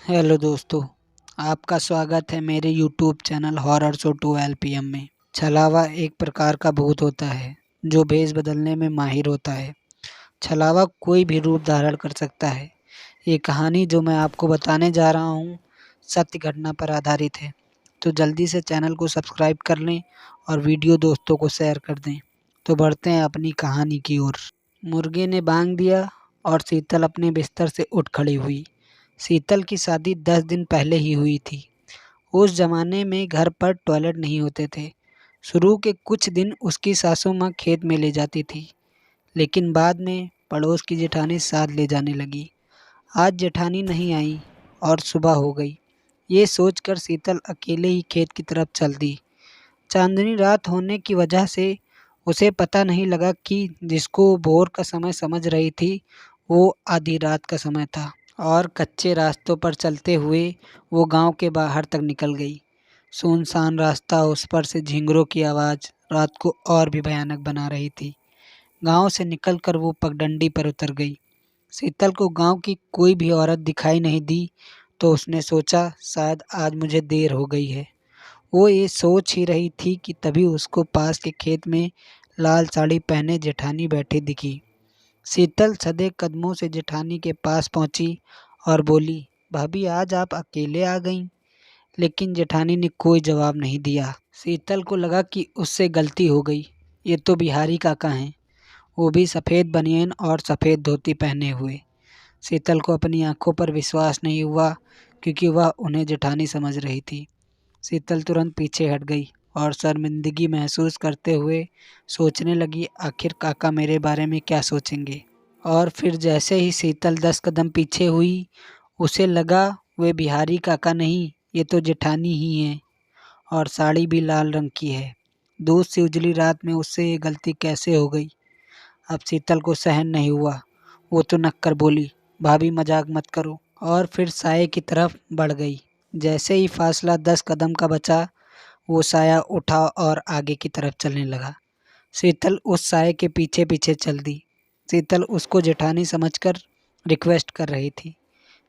Hello दोस्तों, आपका स्वागत है मेरे YouTube channel horror show 12 PM में। छलावा एक प्रकार का भूत होता है जो भेष बदलने में माहिर होता है। छलावा कोई भी रूप धारण कर सकता है। ये कहानी जो मैं आपको बताने जा रहा हूँ सत्य घटना पर आधारित है। तो जल्दी से चैनल को सब्सक्राइब कर लें और वीडियो दोस्तों को शेयर कर दें। तो बढ़ते हैं अपनी कहानी की ओर। मुर्गे ने बांग दिया और शीतल अपने बिस्तर से उठ खड़ी हुई। शीतल की शादी 10 दिन पहले ही हुई थी। उस जमाने में घर पर टॉयलेट नहीं होते थे। शुरू के कुछ दिन उसकी सासू माँ खेत में ले जाती थी, लेकिन बाद में पड़ोस की जेठानी साथ ले जाने लगी। आज जेठानी नहीं आई और सुबह हो गई। ये सोचकर शीतल अकेले ही खेत की तरफ चल दी। चांदनी रात होने की वजह से उसे पता नहीं लगा कि जिसको भोर का समय समझ रही थी वो आधी रात का समय था। और कच्चे रास्तों पर चलते हुए वो गांव के बाहर तक निकल गई। सुनसान रास्ता, उस पर से झिंगुरों की आवाज़ रात को और भी भयानक बना रही थी। गांव से निकलकर वो पगडंडी पर उतर गई। शीतल को गांव की कोई भी औरत दिखाई नहीं दी, तो उसने सोचा शायद आज मुझे देर हो गई है। वो ये सोच ही रही थी कि तभी उसको पास के खेत में लाल साड़ी पहने जेठानी बैठी दिखी। शीतल सधे कदमों से जेठानी के पास पहुंची और बोली, भाभी आज आप अकेले आ गईं? लेकिन जेठानी ने कोई जवाब नहीं दिया। शीतल को लगा कि उससे गलती हो गई। ये तो बिहारी काका हैं, वो भी सफ़ेद बनियान और सफ़ेद धोती पहने हुए। शीतल को अपनी आंखों पर विश्वास नहीं हुआ, क्योंकि वह उन्हें जेठानी समझ रही थी। शीतल तुरंत पीछे हट गई और शर्मिंदगी महसूस करते हुए सोचने लगी, आखिर काका मेरे बारे में क्या सोचेंगे। और फिर जैसे ही शीतल 10 कदम पीछे हुई, उसे लगा वे बिहारी काका नहीं, ये तो जेठानी ही हैं, और साड़ी भी लाल रंग की है। दूध सी उजली रात में उससे ये गलती कैसे हो गई। अब शीतल को सहन नहीं हुआ। वो तो नक्कर बोली, भाभी मजाक मत करो, और फिर साये की तरफ बढ़ गई। जैसे ही फासला 10 कदम का बचा, वो साया उठा और आगे की तरफ चलने लगा। शीतल उस साये के पीछे पीछे चल दी। शीतल उसको जेठानी समझकर रिक्वेस्ट कर रही थी,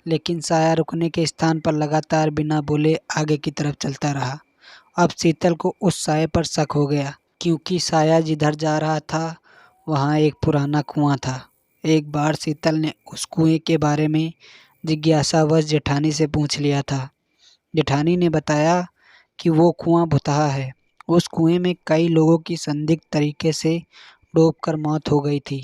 लेकिन साया रुकने के स्थान पर लगातार बिना बोले आगे की तरफ चलता रहा। अब शीतल को उस साये पर शक हो गया, क्योंकि साया जिधर जा रहा था वहाँ एक पुराना कुआं था। एक बार शीतल ने उस कुएं के बारे में जिज्ञासावश जेठानी से पूछ लिया था। जेठानी ने बताया कि वो कुआं भुतहा है। उस कुएं में कई लोगों की संदिग्ध तरीके से डूबकर मौत हो गई थी।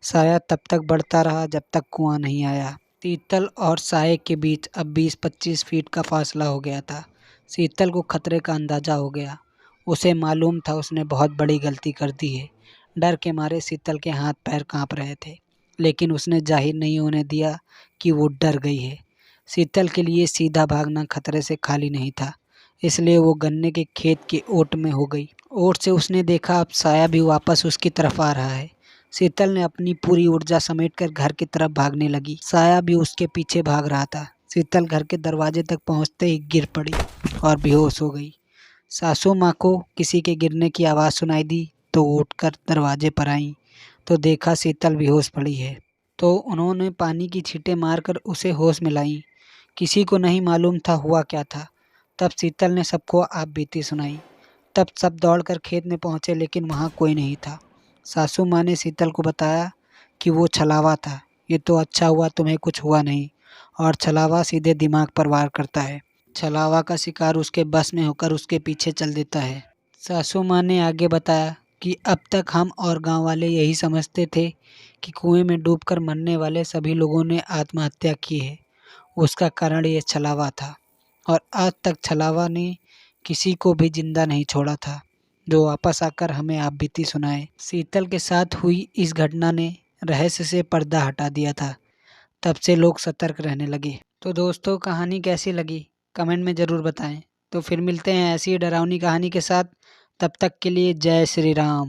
साया तब तक बढ़ता रहा जब तक कुआं नहीं आया। शीतल और साये के बीच अब 20-25 फीट का फासला हो गया था। शीतल को खतरे का अंदाजा हो गया। उसे मालूम था उसने बहुत बड़ी गलती कर दी है। डर के मारे शीतल के हाथ पैर कांप रहे थे, लेकिन उसने जाहिर नहीं होने दिया कि वो डर गई है। शीतल के लिए सीधा भागना खतरे से खाली नहीं था, इसलिए वो गन्ने के खेत के ओट में हो गई। ओट से उसने देखा अब साया भी वापस उसकी तरफ आ रहा है। शीतल ने अपनी पूरी ऊर्जा समेटकर घर की तरफ भागने लगी। साया भी उसके पीछे भाग रहा था। शीतल घर के दरवाजे तक पहुंचते ही गिर पड़ी और बेहोश हो गई। सासू माँ को किसी के गिरने की आवाज़ सुनाई दी, तो वो उठकर दरवाजे पर आईं, तो देखा शीतल बेहोश पड़ी है। तो उन्होंने पानी की छींटें मारकर उसे होश में लाईं। किसी को नहीं मालूम था हुआ क्या था। तब शीतल ने सबको आप बीती सुनाई। तब सब दौड़कर खेत में पहुंचे, लेकिन वहाँ कोई नहीं था। सासू माँ ने शीतल को बताया कि वो छलावा था। ये तो अच्छा हुआ तुम्हें कुछ हुआ नहीं, और छलावा सीधे दिमाग पर वार करता है। छलावा का शिकार उसके बस में होकर उसके पीछे चल देता है। सासू माँ ने आगे बताया कि अब तक हम और गांव वाले यही समझते थे कि कुएं में डूबकर मरने वाले सभी लोगों ने आत्महत्या की है। उसका कारण ये छलावा था, और आज तक छलावा ने किसी को भी जिंदा नहीं छोड़ा था जो वापस आकर हमें आप बीती सुनाए। शीतल के साथ हुई इस घटना ने रहस्य से पर्दा हटा दिया था। तब से लोग सतर्क रहने लगे। तो दोस्तों, कहानी कैसी लगी कमेंट में ज़रूर बताएं। तो फिर मिलते हैं ऐसी ही डरावनी कहानी के साथ। तब तक के लिए जय श्री राम।